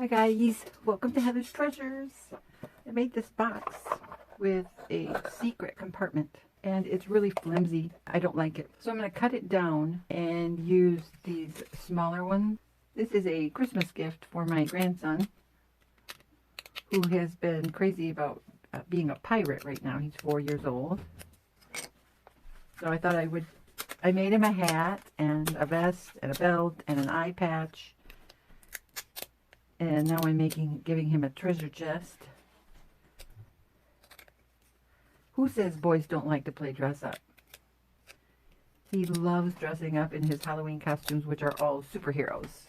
Hi guys, welcome to Heather's Treasures. I made this box with a secret compartment and it's really flimsy. I don't like it. So I'm going to cut it down and use these smaller ones. This is a Christmas gift for my grandson who has been crazy about being a pirate right now. He's 4 years old. So I thought I made him a hat and a vest and a belt and an eye patch. And now I'm giving him a treasure chest. Who says boys don't like to play dress up? He loves dressing up in his Halloween costumes, which are all superheroes.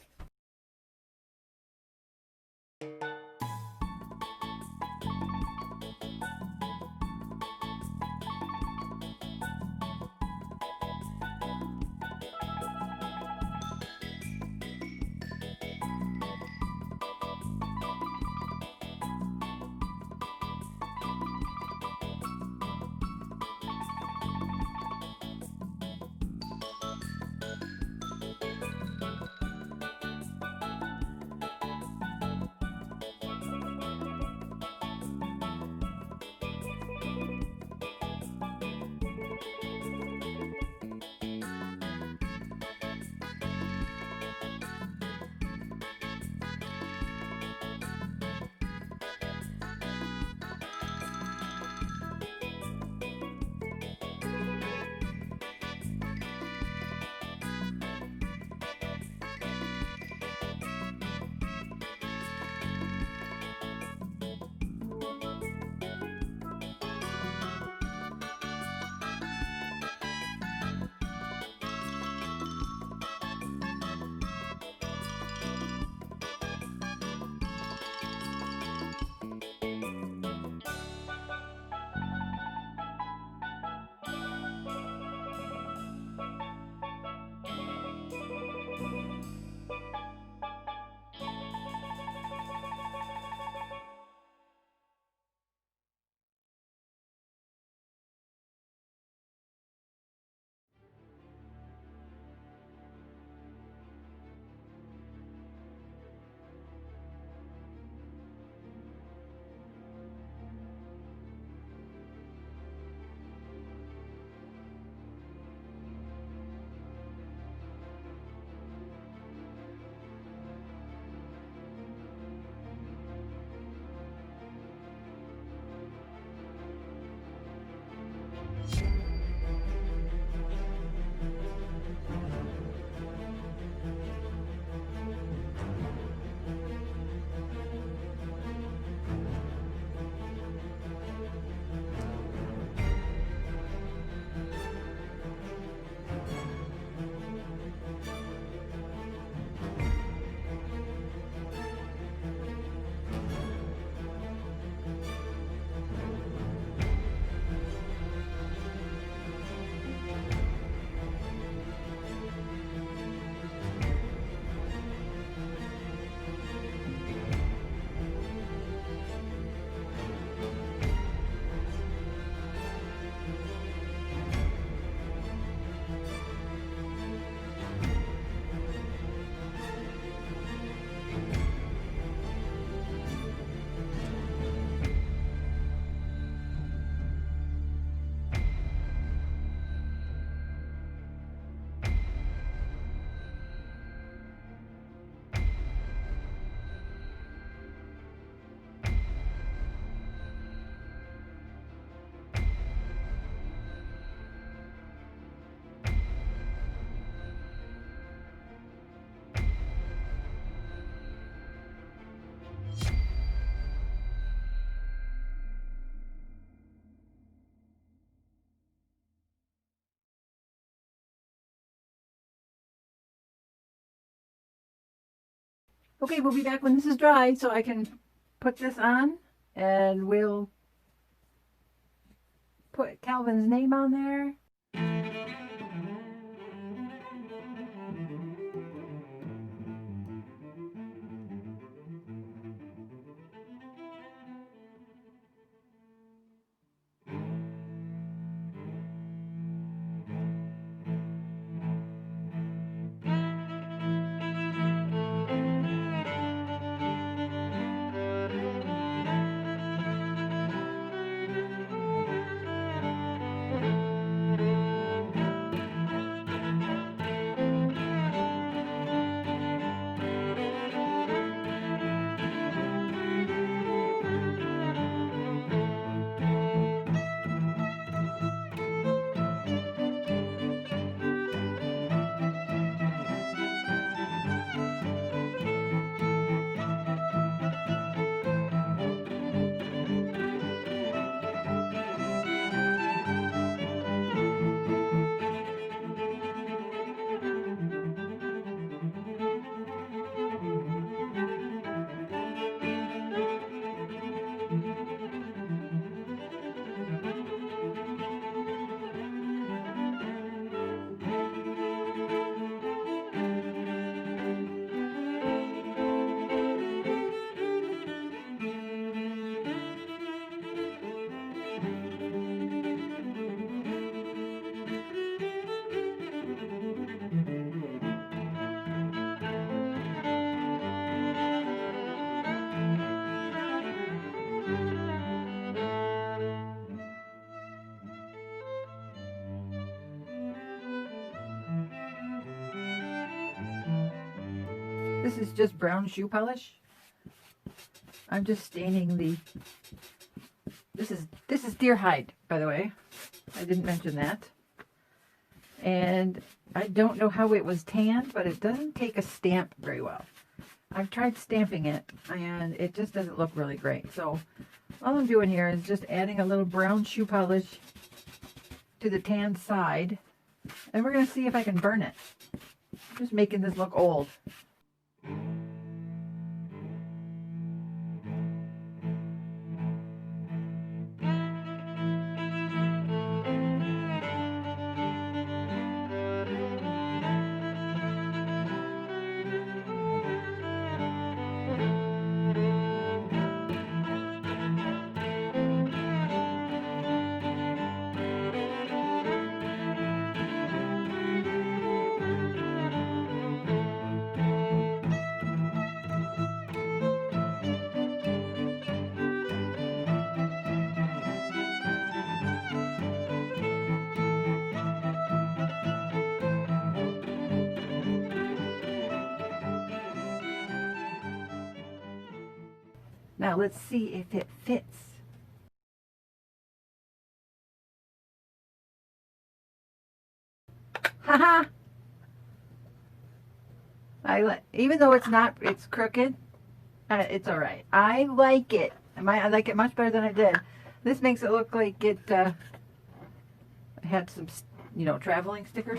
Okay, we'll be back when this is dry so I can put this on and we'll put Calvin's name on there. This is just brown shoe polish. I'm just staining the, this is deer hide, by the way. I didn't mention that. And I don't know how it was tanned, but it doesn't take a stamp very well. I've tried stamping it, and it just doesn't look really great. So all I'm doing here is just adding a little brown shoe polish to the tan side, and we're going to see if I can burn it. I'm just making this look old. Now let's see if it fits. Haha! Even though it's crooked, it's all right. I like it. I like it much better than I did. This makes it look like it had some, traveling stickers.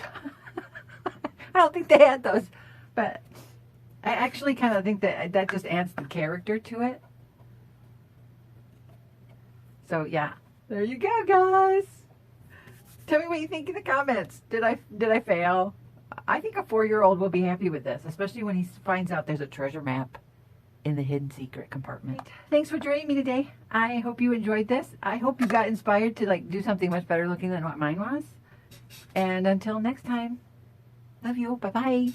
I don't think they had those, but I actually kind of think that just adds the character to it. So yeah, there you go, guys. Tell me what you think in the comments. Did I fail? I think a 4-year-old will be happy with this, especially when he finds out there's a treasure map in the hidden secret compartment. Thanks for joining me today. I hope you enjoyed this. I hope you got inspired to do something much better looking than what mine was. And until next time, love you. Bye-bye.